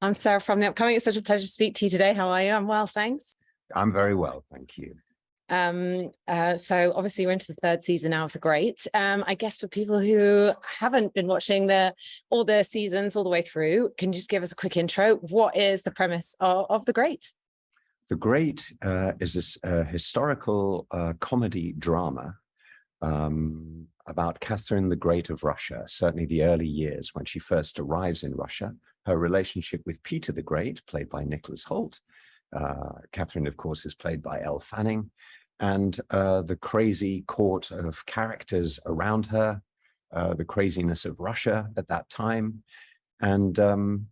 I'm Sarah from The Upcoming. It's such a pleasure to speak to you today. How are you? I'm well, thanks. I'm very well, thank you. So obviously we're into the third season now of The Great. I guess for people who haven't been watching all the seasons all the way through, can you just give us a quick intro? What is the premise of The Great? The Great is a historical comedy drama about Catherine the Great of Russia, certainly the early years when she first arrives in Russia, her relationship with Peter the Great, played by Nicholas Hoult. Catherine, of course, is played by Elle Fanning, and the crazy court of characters around her, the craziness of Russia at that time. And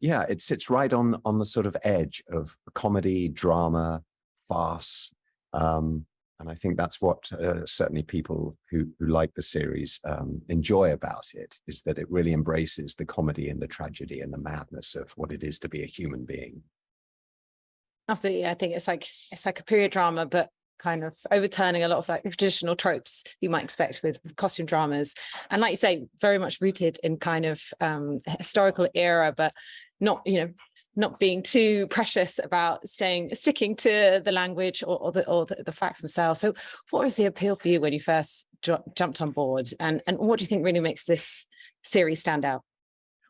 yeah, it sits right on the sort of edge of comedy, drama, farce. And I think that's what certainly people who like the series enjoy about it, is that it really embraces the comedy and the tragedy and the madness of what it is to be a human being. Absolutely. I think it's like a period drama, but kind of overturning a lot of like traditional tropes you might expect with costume dramas. And like you say, very much rooted in kind of historical era, but not being too precious about sticking to the language or the facts themselves. So what was the appeal for you when you first jumped on board? And what do you think really makes this series stand out?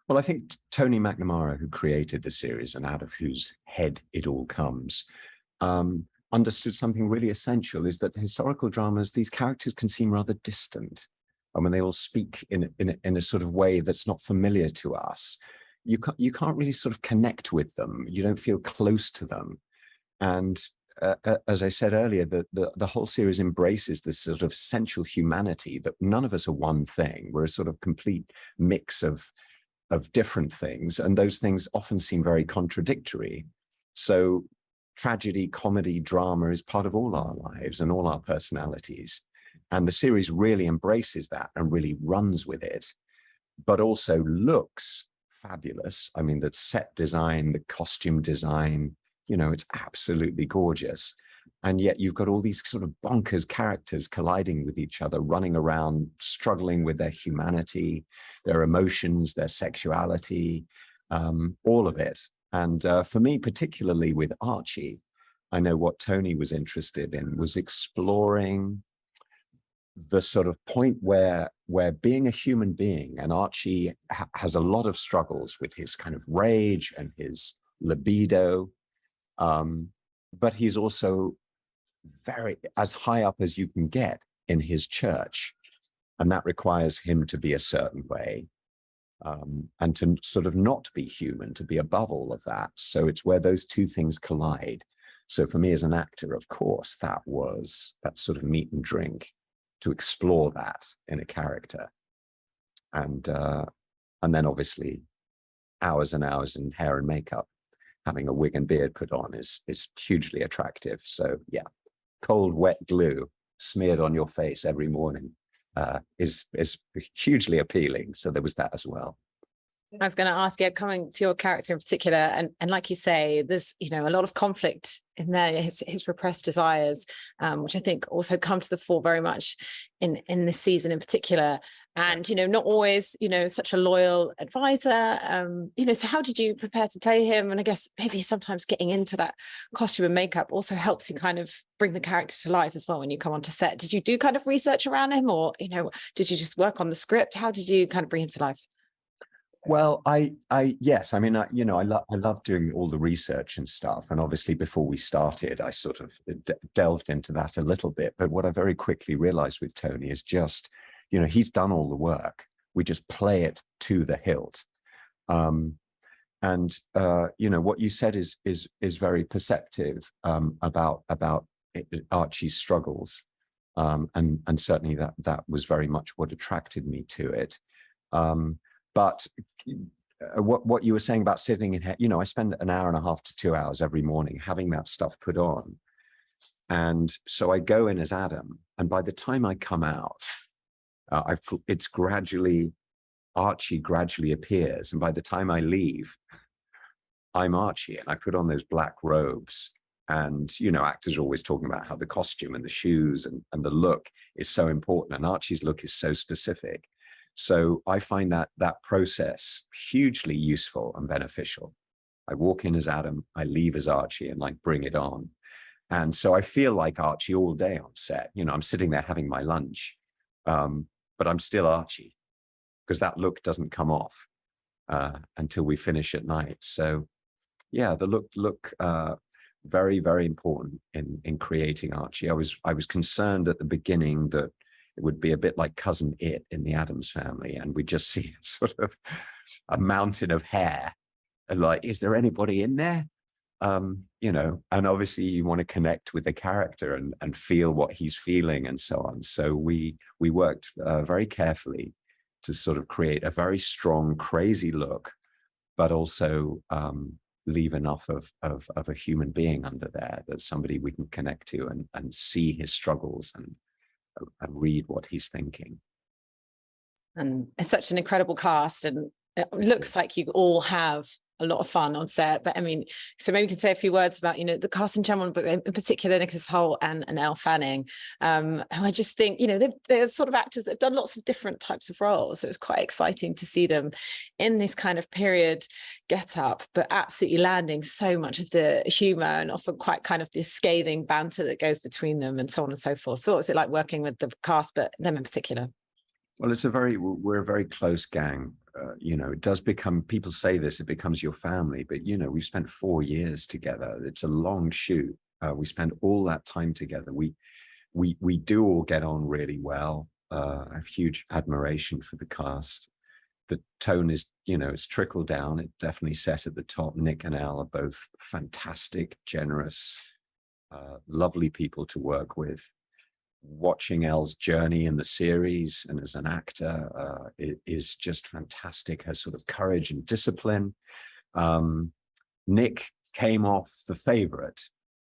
Well, I think Tony McNamara, who created the series and out of whose head it all comes, understood something really essential, is that historical dramas, these characters can seem rather distant. And when they all speak in a sort of way that's not familiar to us, you can't really sort of connect with them. You don't feel close to them. And as I said earlier, the whole series embraces this sort of essential humanity, that none of us are one thing. We're a sort of complete mix of different things, and those things often seem very contradictory. So tragedy, comedy, drama is part of all our lives and all our personalities. And the series really embraces that and really runs with it, but also looks fabulous. I mean, the set design, the costume design, it's absolutely gorgeous. And yet you've got all these sort of bonkers characters colliding with each other, running around, struggling with their humanity, their emotions, their sexuality, all of it. And for me, particularly with Archie, I know what Tony was interested in was exploring the sort of point where being a human being, and Archie has a lot of struggles with his kind of rage and his libido, but he's also very as high up as you can get in his church, and that requires him to be a certain way, and to sort of not be human, to be above all of that. So it's where those two things collide. So for me as an actor, of course, that sort of meat and drink, to explore that in a character. And then obviously hours and hours in hair and makeup, having a wig and beard put on is hugely attractive. So yeah, cold, wet glue smeared on your face every morning is hugely appealing. So there was that as well. I was going to ask you, coming to your character in particular, and like you say, there's a lot of conflict in there, his repressed desires, which I think also come to the fore very much in this season in particular. And not always such a loyal advisor. So how did you prepare to play him? And I guess maybe sometimes getting into that costume and makeup also helps you kind of bring the character to life as well when you come onto set. Did you do kind of research around him, or did you just work on the script? How did you kind of bring him to life? Well, yes. I mean, I love doing all the research and stuff. And obviously before we started, I sort of delved into that a little bit. But what I very quickly realized with Tony is just, he's done all the work. We just play it to the hilt. And what you said is very perceptive about Archie's struggles. And certainly that was very much what attracted me to it. But what you were saying about sitting in, I spend an hour and a half to 2 hours every morning having that stuff put on. And so I go in as Adam, and by the time I come out, Archie gradually appears. And by the time I leave, I'm Archie, and I put on those black robes. And, actors are always talking about how the costume and the shoes and the look is so important. And Archie's look is so specific. So I find that process hugely useful and beneficial. I walk in as Adam, I leave as Archie, and like bring it on. And so I feel like Archie all day on set. You know, I'm sitting there having my lunch, but I'm still Archie because that look doesn't come off until we finish at night. So yeah, the look very, very important in creating Archie. I was concerned at the beginning that it would be a bit like Cousin It in the Addams Family, and we just see sort of a mountain of hair, and like, is there anybody in there? You know, and obviously you want to connect with the character and feel what he's feeling and so on. So we worked very carefully to sort of create a very strong, crazy look, but also leave enough of a human being under there, that somebody we can connect to and see his struggles and read what he's thinking. And it's such an incredible cast, and it looks like you all have a lot of fun on set. But I mean, so maybe we could say a few words about, you know, the cast in general, but in particular Nicholas Hoult and Elle Fanning, who I just think, you know, they're sort of actors that have done lots of different types of roles. So it's quite exciting to see them in this kind of period get up, but absolutely landing so much of the humor and often quite kind of this scathing banter that goes between them and so on and so forth. So what was it like working with the cast, but them in particular? Well, we're a very close gang. You know, it does become, people say this, it becomes your family, but you know, we've spent 4 years together. It's a long shoot. We spend all that time together. We do all get on really well. I have huge admiration for the cast. The tone is, you know, it's trickled down. It definitely set at the top. Nick and Elle are both fantastic, generous, lovely people to work with. Watching Elle's journey in the series and as an actor is just fantastic. Her sort of courage and discipline. Nick came off The Favourite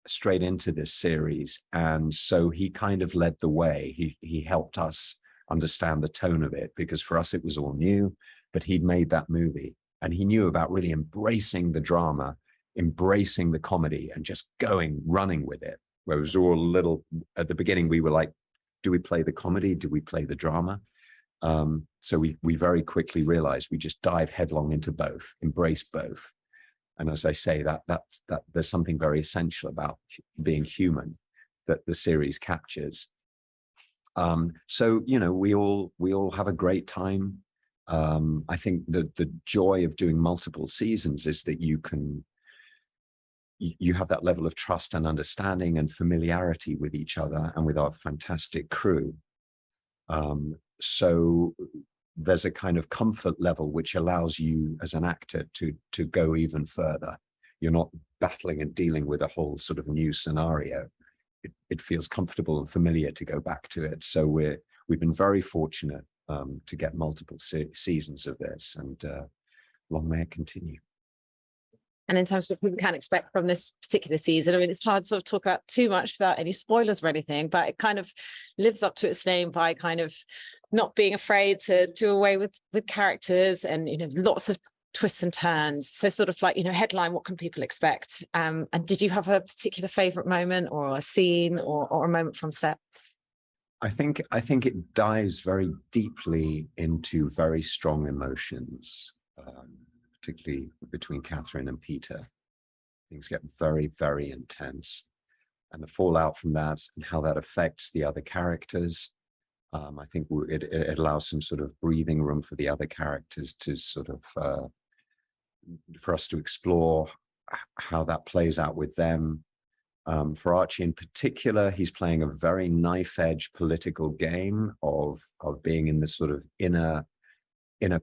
straight into this series, and so he kind of led the way. He helped us understand the tone of it, because for us it was all new, but he'd made that movie and he knew about really embracing the drama, embracing the comedy, and just running with it. Where it was all a little, at the beginning, we were like, do we play the comedy? Do we play the drama? So we very quickly realized we just dive headlong into both, embrace both. And as I say, that there's something very essential about being human that the series captures. So, you know, we all have a great time. I think the joy of doing multiple seasons is that you have that level of trust and understanding and familiarity with each other and with our fantastic crew. So there's a kind of comfort level which allows you as an actor to go even further. You're not battling and dealing with a whole sort of new scenario. It feels comfortable and familiar to go back to it. So we've been very fortunate to get multiple seasons of this, and long may it continue. And in terms of what people can expect from this particular season, I mean, it's hard to sort of talk about too much without any spoilers or anything, but it kind of lives up to its name by kind of not being afraid to do away with characters, and, you know, lots of twists and turns. So sort of like, you know, headline, what can people expect? And did you have a particular favorite moment or a scene or a moment from set? I think it dives very deeply into very strong emotions. Particularly between Catherine and Peter. Things get very, very intense. And the fallout from that and how that affects the other characters, I think it allows some sort of breathing room for the other characters to sort of, for us to explore how that plays out with them. For Archie in particular, he's playing a very knife-edge political game of being in this sort of inner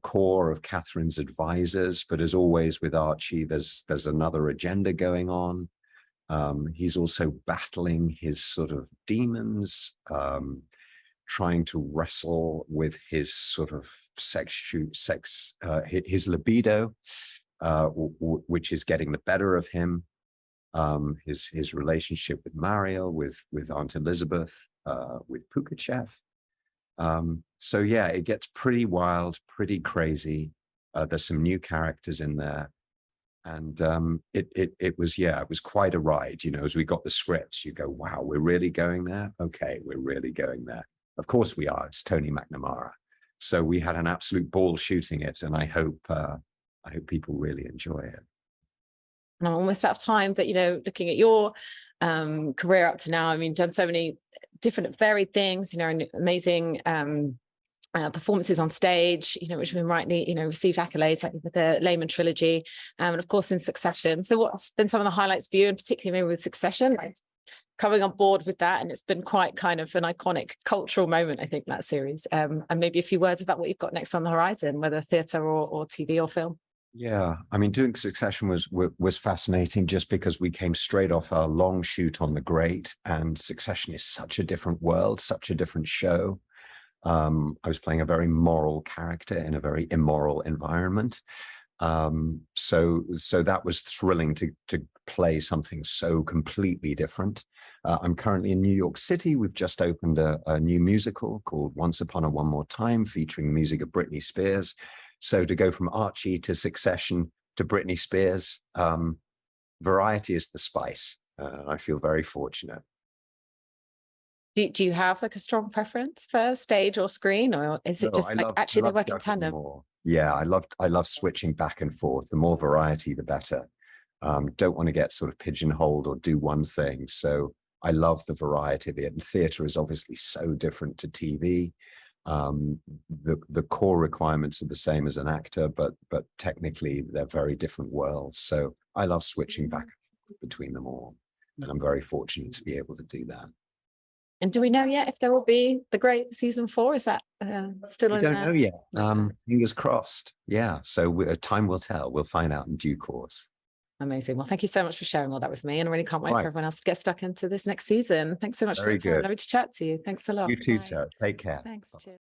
core of Catherine's advisors, but as always with Archie, there's another agenda going on. He's also battling his sort of demons, trying to wrestle with his sort of his libido, which is getting the better of him. His relationship with Mariel, with Aunt Elizabeth, with Pugachev. So yeah, it gets pretty wild, pretty crazy. There's some new characters in there, and it was quite a ride. You know, as we got the scripts, you go, wow, we're really going there. Okay, we're really going there. Of course we are. It's Tony McNamara, so we had an absolute ball shooting it, and I hope people really enjoy it. And I'm almost out of time, but, looking at your career up to now, I mean, done so many different varied things, and amazing performances on stage, which have been rightly, received accolades, like with the Layman trilogy, and of course in Succession. So what's been some of the highlights for you, and particularly maybe with Succession, like coming on board with that? And it's been quite kind of an iconic cultural moment, I think, that series. And maybe a few words about what you've got next on the horizon, whether theatre or TV or film. Yeah, I mean, doing Succession was fascinating just because we came straight off our long shoot on The Great, and Succession is such a different world, such a different show. I was playing a very moral character in a very immoral environment. So that was thrilling to play something so completely different. I'm currently in New York City. We've just opened a new musical called Once Upon a One More Time, featuring the music of Britney Spears. So to go from Archie to Succession to Britney Spears, variety is the spice. I feel very fortunate. Do you have like a strong preference for stage or screen, or is it just like actually they work in tandem? More. Yeah, I love switching back and forth. The more variety, the better. Don't want to get sort of pigeonholed or do one thing. So I love the variety of it. And theatre is obviously so different to TV. The core requirements are the same as an actor, but technically they're very different worlds. So I love switching back between them all, and I'm very fortunate to be able to do that. And do we know yet if there will be The Great season 4? Is that still in there? We don't know yet. Fingers crossed. Yeah. So time will tell. We'll find out in due course. Amazing. Well, thank you so much for sharing all that with me, and I really can't wait for everyone else to get stuck into this next season. Thanks so much for your time. Lovely to chat to you. Thanks a lot. You too, Sarah. Take care. Thanks. Cheers.